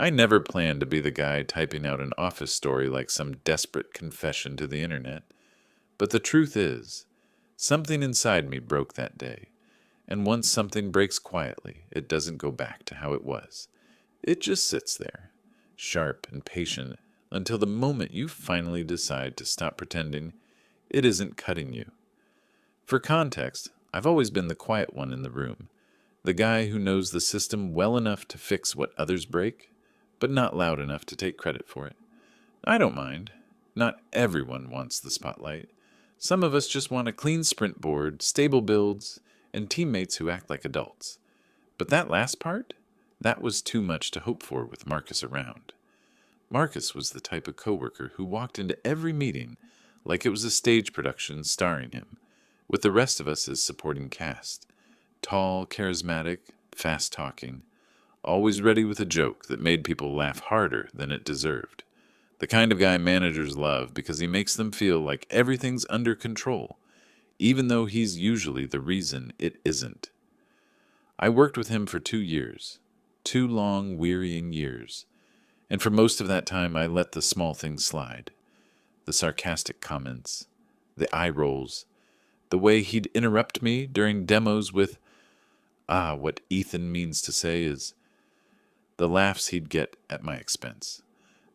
I never planned to be the guy typing out an office story like some desperate confession to the internet. But the truth is, something inside me broke that day. And once something breaks quietly, it doesn't go back to how it was. It just sits there, sharp and patient, until the moment you finally decide to stop pretending it isn't cutting you. For context, I've always been the quiet one in the room, the guy who knows the system well enough to fix what others break, but not loud enough to take credit for it. I don't mind. Not everyone wants the spotlight. Some of us just want a clean sprint board, stable builds, and teammates who act like adults. But that last part? That was too much to hope for with Marcus around. Marcus was the type of coworker who walked into every meeting like it was a stage production starring him, with the rest of us as supporting cast. Tall, charismatic, fast-talking, always ready with a joke that made people laugh harder than it deserved. The kind of guy managers love because he makes them feel like everything's under control, even though he's usually the reason it isn't. I worked with him for 2 years, 2 long, wearying years, and for most of that time I let the small things slide. The sarcastic comments, the eye rolls, the way he'd interrupt me during demos with, what Ethan means to say is, the laughs he'd get at my expense,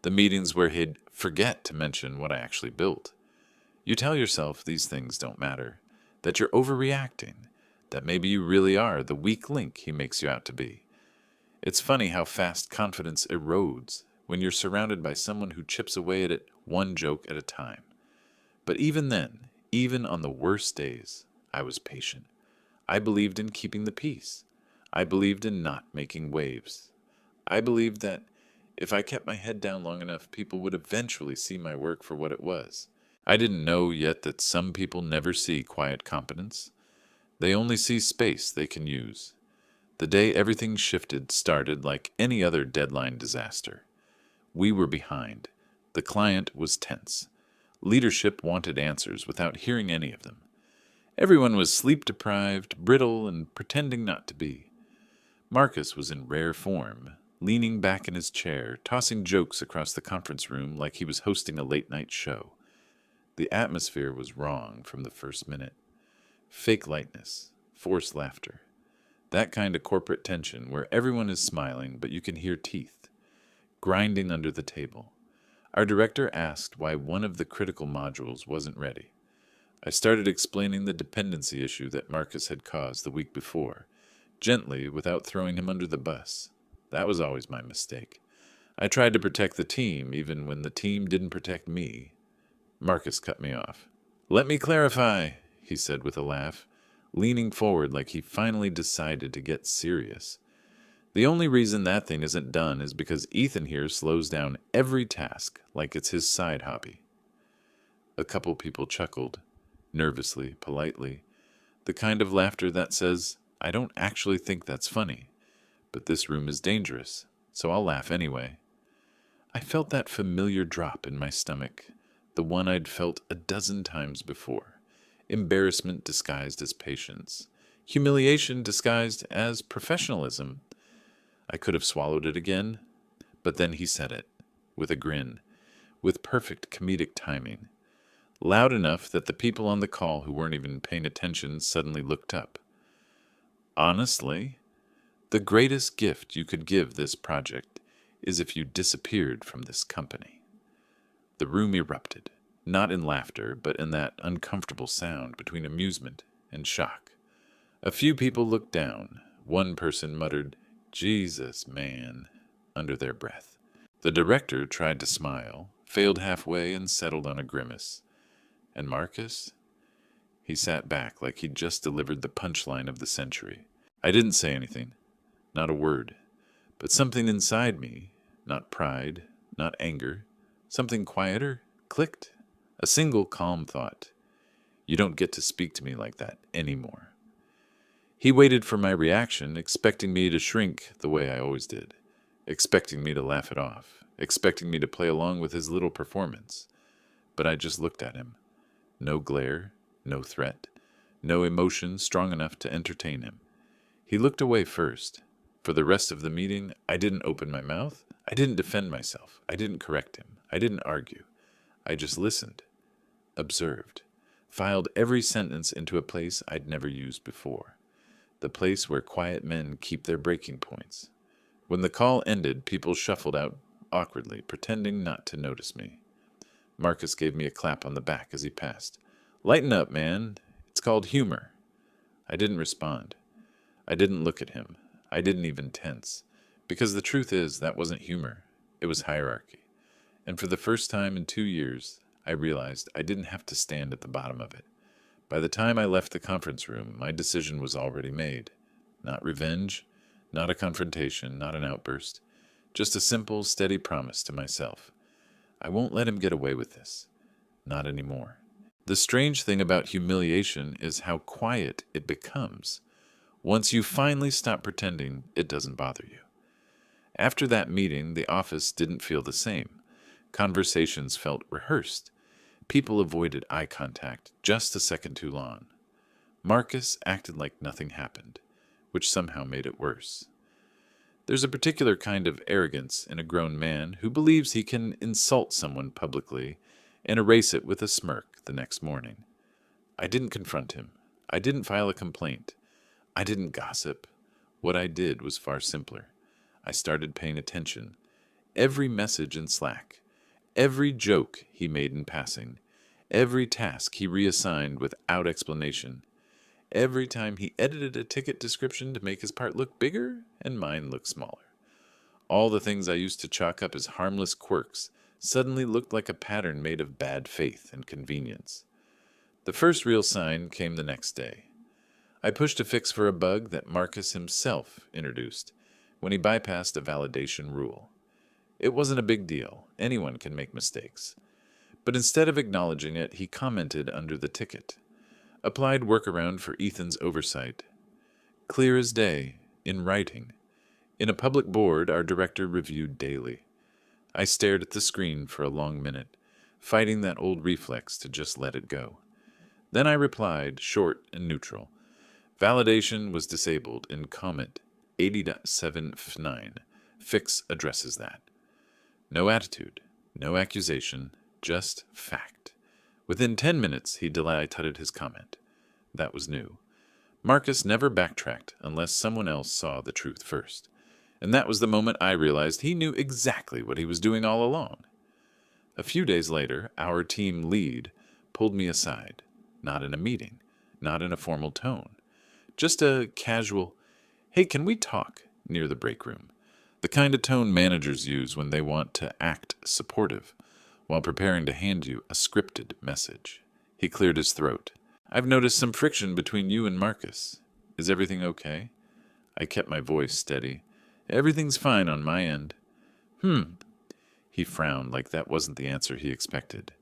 the meetings where he'd forget to mention what I actually built. You tell yourself these things don't matter, that you're overreacting, that maybe you really are the weak link he makes you out to be. It's funny how fast confidence erodes when you're surrounded by someone who chips away at it one joke at a time. But even then, even on the worst days, I was patient. I believed in keeping the peace. I believed in not making waves. I believed that if I kept my head down long enough, people would eventually see my work for what it was. I didn't know yet that some people never see quiet competence. They only see space they can use. The day everything shifted started like any other deadline disaster. We were behind. The client was tense. Leadership wanted answers without hearing any of them. Everyone was sleep-deprived, brittle, and pretending not to be. Marcus was in rare form, leaning back in his chair, tossing jokes across the conference room like he was hosting a late-night show. The atmosphere was wrong from the first minute. Fake lightness, forced laughter. That kind of corporate tension where everyone is smiling but you can hear teeth, grinding under the table. Our director asked why one of the critical modules wasn't ready. I started explaining the dependency issue that Marcus had caused the week before, gently without throwing him under the bus. That was always my mistake. I tried to protect the team even when the team didn't protect me. Marcus cut me off. "Let me clarify," he said with a laugh, leaning forward like he finally decided to get serious. "The only reason that thing isn't done is because Ethan here slows down every task like it's his side hobby." A couple people chuckled, nervously, politely, the kind of laughter that says, "I don't actually think that's funny, but this room is dangerous, so I'll laugh anyway." I felt that familiar drop in my stomach, the one I'd felt a dozen times before. Embarrassment disguised as patience. Humiliation disguised as professionalism. I could have swallowed it again, but then he said it, with a grin, with perfect comedic timing. Loud enough that the people on the call who weren't even paying attention suddenly looked up. "Honestly, the greatest gift you could give this project is if you disappeared from this company." The room erupted, not in laughter, but in that uncomfortable sound between amusement and shock. A few people looked down. One person muttered, "Jesus, man," under their breath. The director tried to smile, failed halfway, and settled on a grimace. And Marcus? He sat back like he'd just delivered the punchline of the century. I didn't say anything, not a word, but something inside me, not pride, not anger, something quieter, clicked. A single calm thought. You don't get to speak to me like that anymore. He waited for my reaction, expecting me to shrink the way I always did, expecting me to laugh it off, expecting me to play along with his little performance. But I just looked at him. No glare, no threat, no emotion strong enough to entertain him. He looked away first. For the rest of the meeting, I didn't open my mouth. I didn't defend myself. I didn't correct him. I didn't argue. I just listened, observed, filed every sentence into a place I'd never used before. The place where quiet men keep their breaking points. When the call ended, people shuffled out awkwardly, pretending not to notice me. Marcus gave me a clap on the back as he passed. "Lighten up, man. It's called humor." I didn't respond. I didn't look at him. I didn't even tense. Because the truth is, that wasn't humor. It was hierarchy. And for the first time in 2 years, I realized I didn't have to stand at the bottom of it. By the time I left the conference room, my decision was already made. Not revenge, not a confrontation, not an outburst. Just a simple, steady promise to myself. I won't let him get away with this. Not anymore. The strange thing about humiliation is how quiet it becomes. Once you finally stop pretending, it doesn't bother you. After that meeting, the office didn't feel the same. Conversations felt rehearsed. People avoided eye contact just a second too long. Marcus acted like nothing happened, which somehow made it worse. There's a particular kind of arrogance in a grown man who believes he can insult someone publicly and erase it with a smirk the next morning. I didn't confront him. I didn't file a complaint. I didn't gossip. What I did was far simpler. I started paying attention. Every message in Slack, every joke he made in passing, every task he reassigned without explanation, every time he edited a ticket description to make his part look bigger and mine look smaller. All the things I used to chalk up as harmless quirks suddenly looked like a pattern made of bad faith and convenience. The first real sign came the next day. I pushed a fix for a bug that Marcus himself introduced when he bypassed a validation rule. It wasn't a big deal. Anyone can make mistakes. But instead of acknowledging it, he commented under the ticket. Applied workaround for Ethan's oversight. Clear as day, in writing. In a public board our director reviewed daily. I stared at the screen for a long minute, fighting that old reflex to just let it go. Then I replied, short and neutral. Validation was disabled in comment 80.79. Fix addresses that. No attitude, no accusation, just fact. Within 10 minutes, he deleted his comment. That was new. Marcus never backtracked unless someone else saw the truth first. And that was the moment I realized he knew exactly what he was doing all along. A few days later, our team lead pulled me aside. Not in a meeting, not in a formal tone. Just a casual, "Hey, can we talk?" near the break room. The kind of tone managers use when they want to act supportive, while preparing to hand you a scripted message. He cleared his throat. "I've noticed some friction between you and Marcus. Is everything okay?" I kept my voice steady. "Everything's fine on my end." He frowned like that wasn't the answer he expected.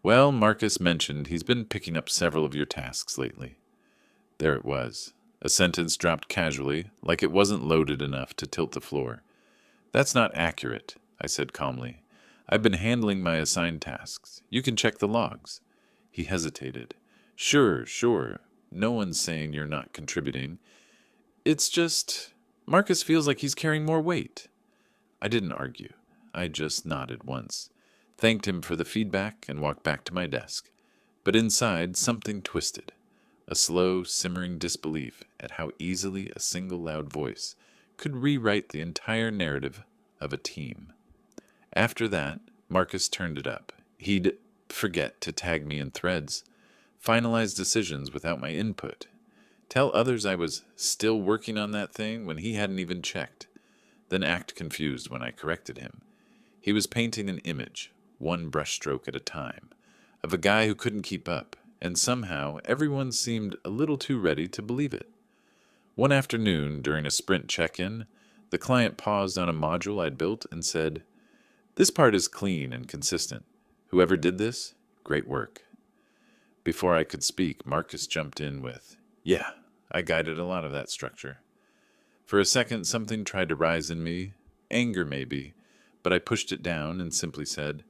"Well, Marcus mentioned he's been picking up several of your tasks lately." There it was. A sentence dropped casually, like it wasn't loaded enough to tilt the floor. "That's not accurate," I said calmly. "I've been handling my assigned tasks. You can check the logs." He hesitated. Sure. No one's saying you're not contributing. It's just, Marcus feels like he's carrying more weight." I didn't argue. I just nodded once, thanked him for the feedback, and walked back to my desk. But inside, something twisted. A slow, simmering disbelief at how easily a single loud voice could rewrite the entire narrative of a team. After that, Marcus turned it up. He'd forget to tag me in threads, finalize decisions without my input, tell others I was still working on that thing when he hadn't even checked, then act confused when I corrected him. He was painting an image, one brushstroke at a time, of a guy who couldn't keep up, and somehow everyone seemed a little too ready to believe it. One afternoon, during a sprint check-in, the client paused on a module I'd built and said, "This part is clean and consistent. Whoever did this, great work." Before I could speak, Marcus jumped in with, "Yeah, I guided a lot of that structure." For a second, something tried to rise in me, anger maybe, but I pushed it down and simply said,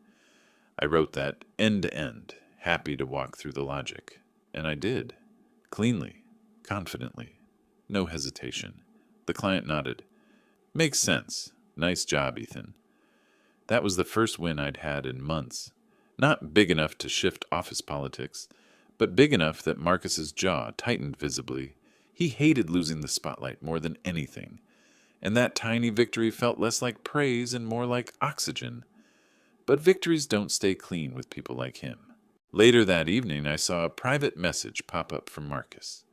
"I wrote that end to end, happy to walk through the logic." And I did. Cleanly, confidently, no hesitation. The client nodded. "Makes sense. Nice job, Ethan." That was the first win I'd had in months. Not big enough to shift office politics, but big enough that Marcus's jaw tightened visibly. He hated losing the spotlight more than anything, and that tiny victory felt less like praise and more like oxygen. But victories don't stay clean with people like him. Later that evening, I saw a private message pop up from Marcus.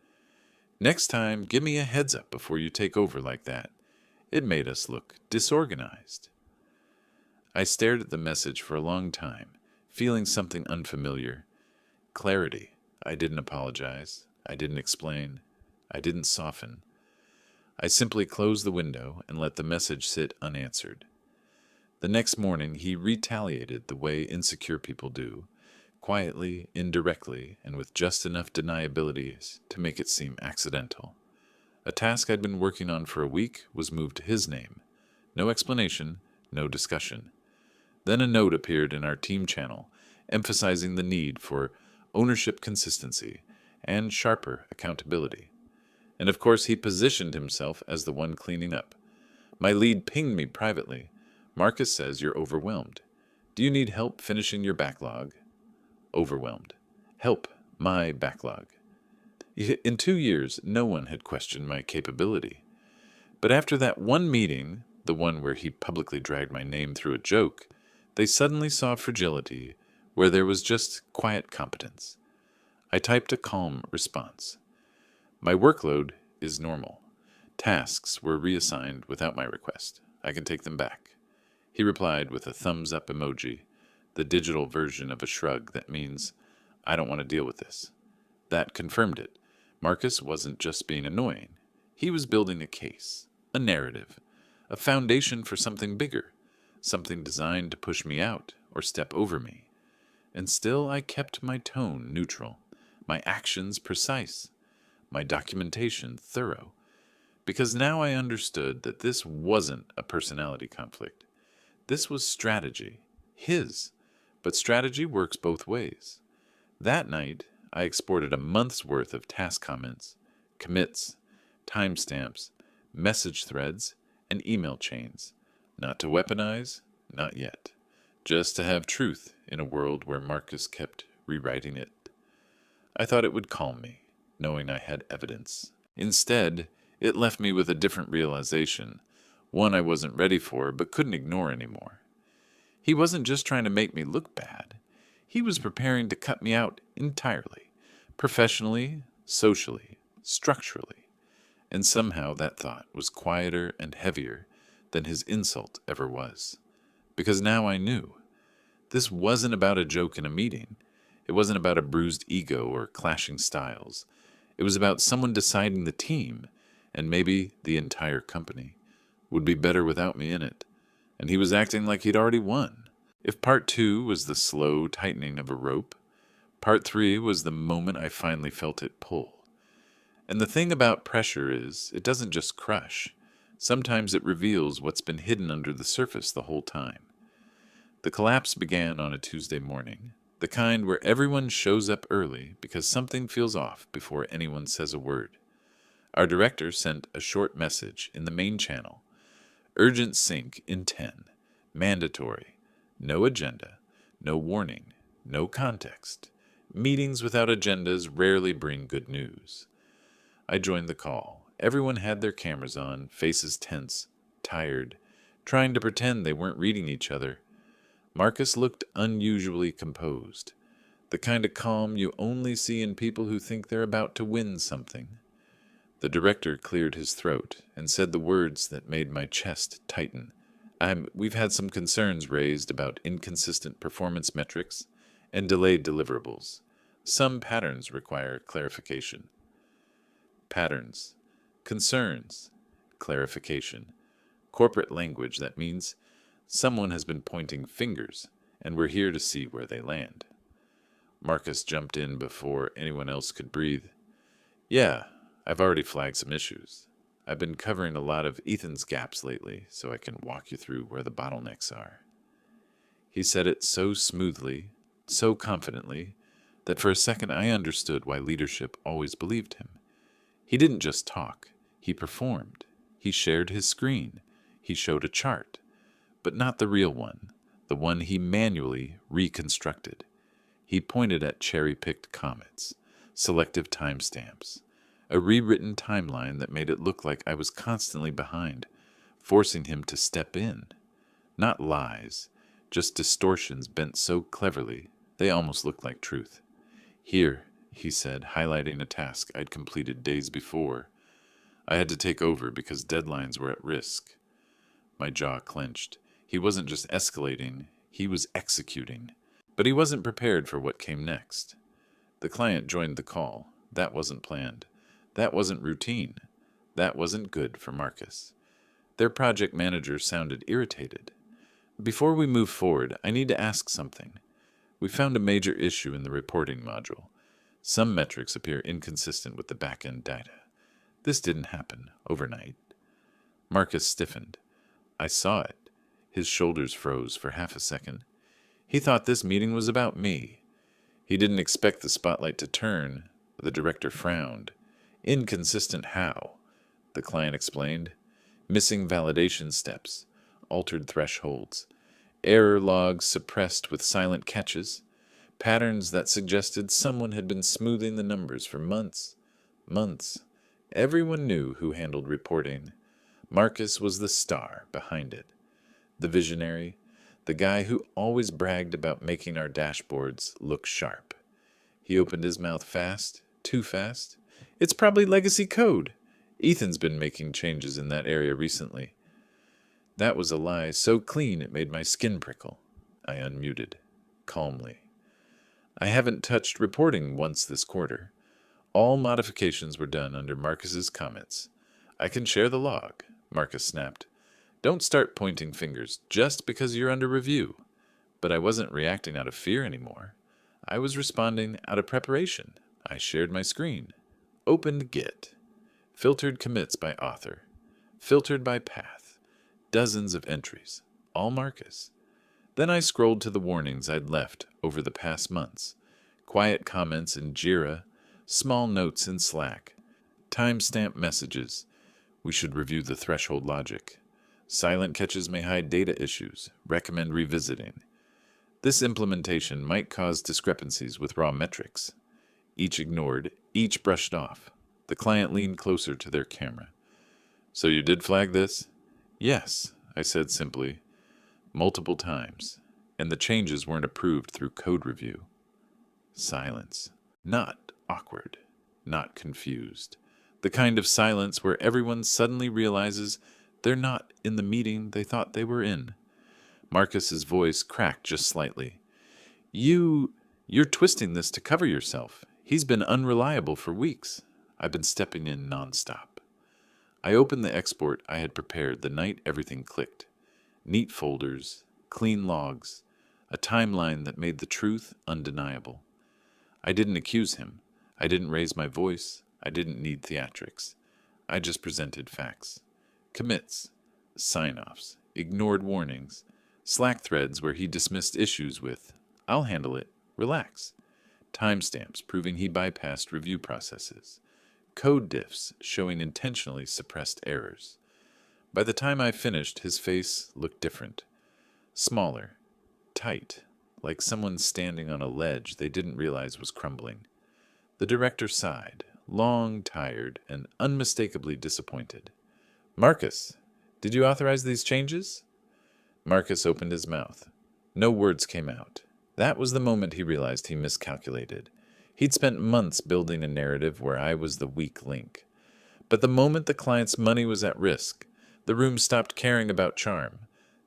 "Next time, give me a heads up before you take over like that." It made us look disorganized. I stared at the message for a long time, feeling something unfamiliar. Clarity. I didn't apologize. I didn't explain. I didn't soften. I simply closed the window and let the message sit unanswered. The next morning, he retaliated the way insecure people do, quietly, indirectly, and with just enough deniability to make it seem accidental. A task I'd been working on for a week was moved to his name. No explanation, no discussion. Then a note appeared in our team channel, emphasizing the need for ownership consistency and sharper accountability. And of course, he positioned himself as the one cleaning up. My lead pinged me privately. "Marcus says you're overwhelmed. Do you need help finishing your backlog?" Overwhelmed. Help my backlog. In 2 years, no one had questioned my capability. But after that one meeting, the one where he publicly dragged my name through a joke, they suddenly saw fragility where there was just quiet competence. I typed a calm response. "My workload is normal. Tasks were reassigned without my request. I can take them back." He replied with a thumbs up emoji, the digital version of a shrug that means, "I don't want to deal with this." That confirmed it. Marcus wasn't just being annoying. He was building a case, a narrative, a foundation for something bigger, something designed to push me out or step over me. And still I kept my tone neutral, my actions precise, my documentation thorough, because now I understood that this wasn't a personality conflict. This was strategy, his, but strategy works both ways. That night, I exported a month's worth of task comments, commits, timestamps, message threads, and email chains. Not to weaponize, not yet. Just to have truth in a world where Marcus kept rewriting it. I thought it would calm me, knowing I had evidence. Instead, it left me with a different realization, one I wasn't ready for but couldn't ignore anymore. He wasn't just trying to make me look bad. He was preparing to cut me out entirely, professionally, socially, structurally. And somehow that thought was quieter and heavier than his insult ever was. Because now I knew. This wasn't about a joke in a meeting. It wasn't about a bruised ego or clashing styles. It was about someone deciding the team, and maybe the entire company, would be better without me in it. And he was acting like he'd already won. If part 2 was the slow tightening of a rope, part 3 was the moment I finally felt it pull. And the thing about pressure is, it doesn't just crush. Sometimes it reveals what's been hidden under the surface the whole time. The collapse began on a Tuesday morning, the kind where everyone shows up early because something feels off before anyone says a word. Our director sent a short message in the main channel. Urgent sync in 10. Mandatory. No agenda. No warning. No context. Meetings without agendas rarely bring good news. I joined the call. Everyone had their cameras on, faces tense, tired, trying to pretend they weren't reading each other. Marcus looked unusually composed, the kind of calm you only see in people who think they're about to win something. The director cleared his throat and said the words that made my chest tighten. We've had some concerns raised about inconsistent performance metrics and delayed deliverables. Some patterns require clarification. Patterns, concerns, clarification. Corporate language that means someone has been pointing fingers, and we're here to see where they land. Marcus jumped in before anyone else could breathe. "Yeah, I've already flagged some issues. I've been covering a lot of Ethan's gaps lately, so I can walk you through where the bottlenecks are." He said it so smoothly, so confidently, that for a second I understood why leadership always believed him. He didn't just talk, he performed. He shared his screen. He showed a chart, but not the real one, the one he manually reconstructed. He pointed at cherry-picked comments, selective timestamps, a rewritten timeline that made it look like I was constantly behind, forcing him to step in. Not lies, just distortions bent so cleverly they almost looked like truth. Here, he said, highlighting a task I'd completed days before. I had to take over because deadlines were at risk. My jaw clenched. He wasn't just escalating, he was executing. But he wasn't prepared for what came next. The client joined the call. That wasn't planned. That wasn't routine. That wasn't good for Marcus. Their project manager sounded irritated. Before we move forward, I need to ask something. We found a major issue in the reporting module. Some metrics appear inconsistent with the back-end data. This didn't happen overnight. Marcus stiffened. I saw it. His shoulders froze for half a second. He thought this meeting was about me. He didn't expect the spotlight to turn. The director frowned. Inconsistent how? The client explained. Missing validation steps, altered thresholds, error logs suppressed with silent catches, patterns that suggested someone had been smoothing the numbers for months. Months. Everyone knew who handled reporting. Marcus was the star behind it. The visionary, the guy who always bragged about making our dashboards look sharp. He opened his mouth fast, too fast. It's probably legacy code. Ethan's been making changes in that area recently. That was a lie so clean it made my skin prickle. I unmuted, calmly. I haven't touched reporting once this quarter. All modifications were done under Marcus's comments. I can share the log, Marcus snapped. Don't start pointing fingers just because you're under review. But I wasn't reacting out of fear anymore. I was responding out of preparation. I shared my screen. Opened Git. Filtered commits by author. Filtered by path. Dozens of entries. All Marcus. Then I scrolled to the warnings I'd left over the past months. Quiet comments in Jira. Small notes in Slack. Timestamp messages. We should review the threshold logic. Silent catches may hide data issues. Recommend revisiting. This implementation might cause discrepancies with raw metrics. Each ignored, each brushed off. The client leaned closer to their camera. So you did flag this? Yes, I said simply. Multiple times. And the changes weren't approved through code review. Silence. Not awkward. Not confused. The kind of silence where everyone suddenly realizes they're not in the meeting they thought they were in. Marcus's voice cracked just slightly. You're twisting this to cover yourself. He's been unreliable for weeks. I've been stepping in nonstop. I opened the export I had prepared the night everything clicked. Neat folders, clean logs, a timeline that made the truth undeniable. I didn't accuse him. I didn't raise my voice. I didn't need theatrics. I just presented facts. Commits, sign-offs, ignored warnings, Slack threads where he dismissed issues with, I'll handle it, relax. Timestamps proving he bypassed review processes. Code diffs showing intentionally suppressed errors. By the time I finished, his face looked different. Smaller, tight, like someone standing on a ledge they didn't realize was crumbling. The director sighed, long, tired, and unmistakably disappointed. Marcus, did you authorize these changes? Marcus opened his mouth. No words came out. That was the moment he realized he miscalculated. He'd spent months building a narrative where I was the weak link. But the moment the client's money was at risk, the room stopped caring about charm.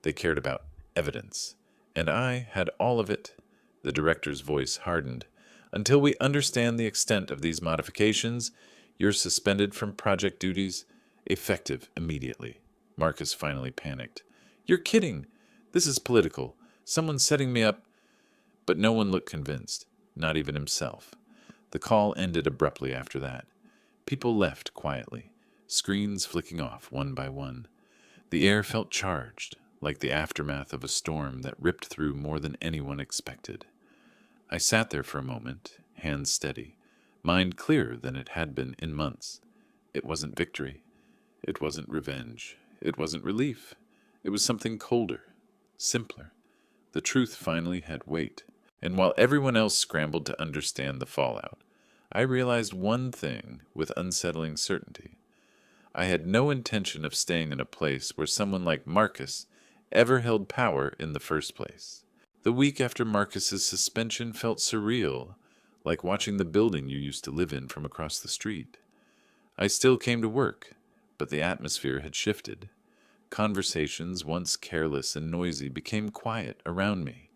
They cared about evidence. And I had all of it. The director's voice hardened. Until we understand the extent of these modifications, you're suspended from project duties, effective immediately. Marcus finally panicked. You're kidding. This is political. Someone's setting me up. But no one looked convinced, not even himself. The call ended abruptly after that. People left quietly, screens flicking off one by one. The air felt charged, like the aftermath of a storm that ripped through more than anyone expected. I sat there for a moment, hands steady, mind clearer than it had been in months. It wasn't victory. It wasn't revenge. It wasn't relief. It was something colder, simpler. The truth finally had weight. And while everyone else scrambled to understand the fallout, I realized one thing with unsettling certainty. I had no intention of staying in a place where someone like Marcus ever held power in the first place. The week after Marcus's suspension felt surreal, like watching the building you used to live in from across the street. I still came to work, but the atmosphere had shifted. Conversations, once careless and noisy, became quiet around me.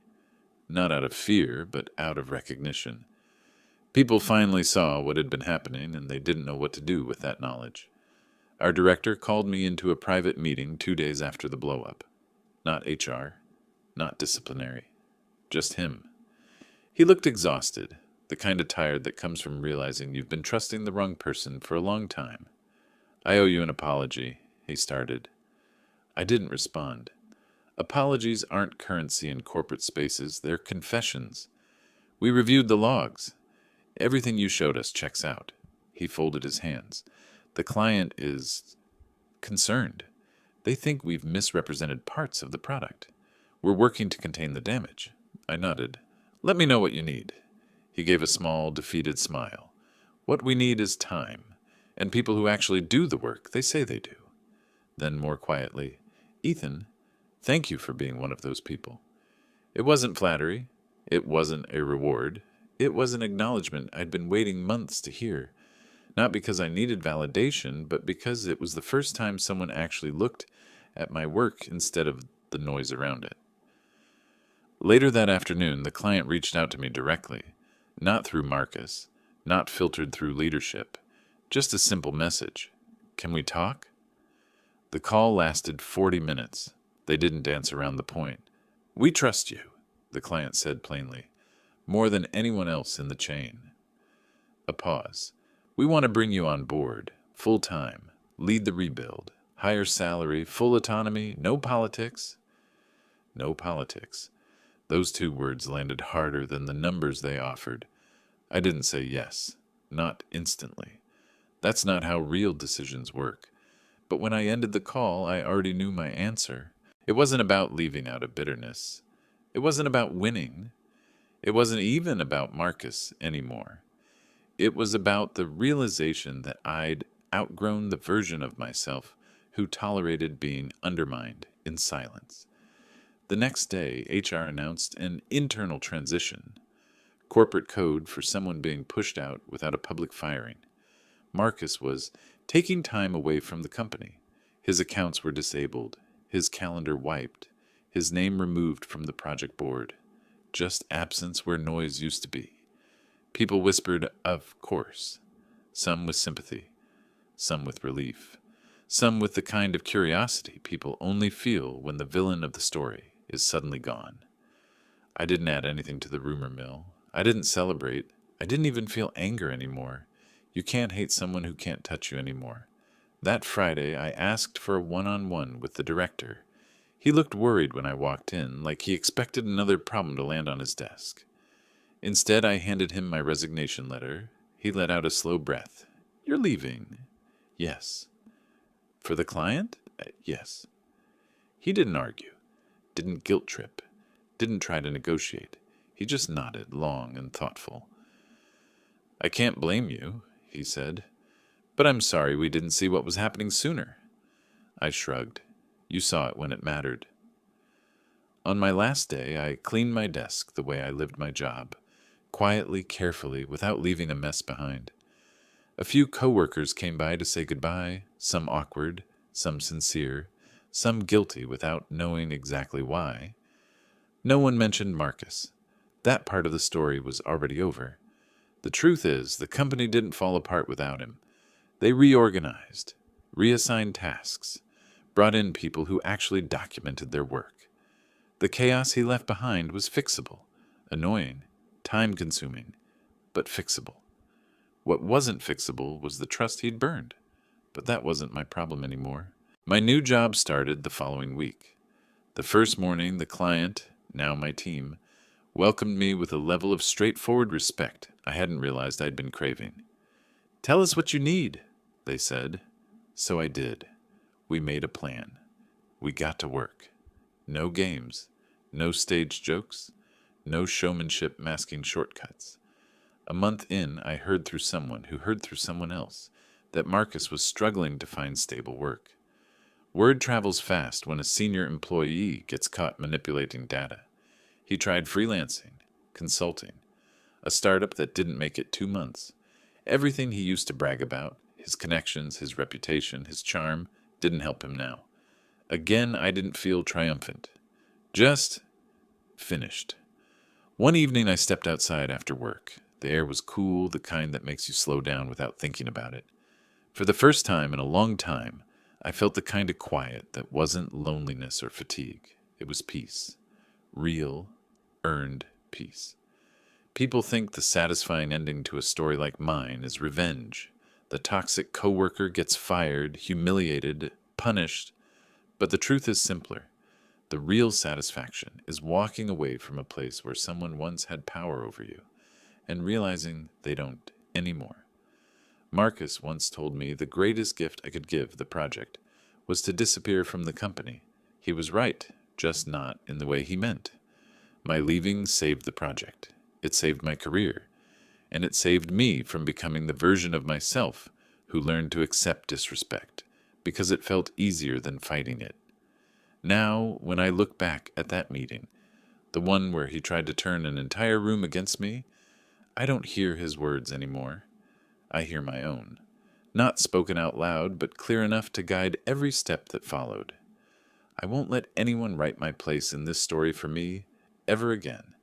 Not out of fear, but out of recognition. People finally saw what had been happening, and they didn't know what to do with that knowledge. Our director called me into a private meeting 2 days after the blow-up. Not HR, not disciplinary, just him. He looked exhausted, the kind of tired that comes from realizing you've been trusting the wrong person for a long time. "I owe you an apology," he started. I didn't respond. Apologies aren't currency in corporate spaces, they're confessions. "We reviewed the logs. Everything you showed us checks out." He folded his hands. "The client is concerned. They think we've misrepresented parts of the product. We're working to contain the damage." I nodded. "Let me know what you need." He gave a small, defeated smile. "What we need is time, and people who actually do the work they say they do." Then more quietly, "Ethan, thank you for being one of those people." It wasn't flattery. It wasn't a reward. It was an acknowledgement I'd been waiting months to hear. Not because I needed validation, but because it was the first time someone actually looked at my work instead of the noise around it. Later that afternoon, the client reached out to me directly. Not through Marcus, not filtered through leadership. Just a simple message. "Can we talk?" The call lasted 40 minutes. They didn't dance around the point. "We trust you," the client said plainly, "more than anyone else in the chain." A pause. "We want to bring you on board, full-time, lead the rebuild, higher salary, full autonomy, no politics." No politics. Those 2 words landed harder than the numbers they offered. I didn't say yes. Not instantly. That's not how real decisions work. But when I ended the call, I already knew my answer. It wasn't about leaving out of bitterness. It wasn't about winning. It wasn't even about Marcus anymore. It was about the realization that I'd outgrown the version of myself who tolerated being undermined in silence. The next day, HR announced an internal transition. Corporate code for someone being pushed out without a public firing. Marcus was taking time away from the company. His accounts were disabled, his calendar wiped, his name removed from the project board. Just absence where noise used to be. People whispered, "Of course." Some with sympathy, some with relief, some with the kind of curiosity people only feel when the villain of the story is suddenly gone. I didn't add anything to the rumor mill. I didn't celebrate. I didn't even feel anger anymore. You can't hate someone who can't touch you anymore. That Friday, I asked for a one-on-one with the director. He looked worried when I walked in, like he expected another problem to land on his desk. Instead, I handed him my resignation letter. He let out a slow breath. "You're leaving?" "Yes." "For the client?" "Yes." He didn't argue, didn't guilt trip, didn't try to negotiate. He just nodded, long and thoughtful. "I can't blame you," he said, "but I'm sorry we didn't see what was happening sooner." I shrugged. "You saw it when it mattered." On my last day, I cleaned my desk the way I lived my job, quietly, carefully, without leaving a mess behind. A few coworkers came by to say goodbye, some awkward, some sincere, some guilty without knowing exactly why. No one mentioned Marcus. That part of the story was already over. The truth is, the company didn't fall apart without him. They reorganized, reassigned tasks, brought in people who actually documented their work. The chaos he left behind was fixable, annoying, time-consuming, but fixable. What wasn't fixable was the trust he'd burned, but that wasn't my problem anymore. My new job started the following week. The first morning, the client, now my team, welcomed me with a level of straightforward respect I hadn't realized I'd been craving. "Tell us what you need," they said. So I did. We made a plan. We got to work. No games, No stage jokes, no showmanship masking shortcuts. A month in, I heard through someone who heard through someone else that Marcus was struggling to find stable work. Word travels fast when a senior employee gets caught manipulating data. He tried freelancing, consulting, a startup that didn't make it 2 months. Everything he used to brag about, his connections, his reputation, his charm, didn't help him now. Again, I didn't feel triumphant. Just finished. One evening, I stepped outside after work. The air was cool, the kind that makes you slow down without thinking about it. For the first time in a long time, I felt the kind of quiet that wasn't loneliness or fatigue. It was peace. Real, earned peace. People think the satisfying ending to a story like mine is revenge. The toxic coworker gets fired, humiliated, punished. But the truth is simpler. The real satisfaction is walking away from a place where someone once had power over you and realizing they don't anymore. Marcus once told me the greatest gift I could give the project was to disappear from the company. He was right, just not in the way he meant. My leaving saved the project. It saved my career. And it saved me from becoming the version of myself who learned to accept disrespect because it felt easier than fighting it. Now, when I look back at that meeting, the one where he tried to turn an entire room against me, I don't hear his words anymore. I hear my own. Not spoken out loud, but clear enough to guide every step that followed. I won't let anyone write my place in this story for me ever again.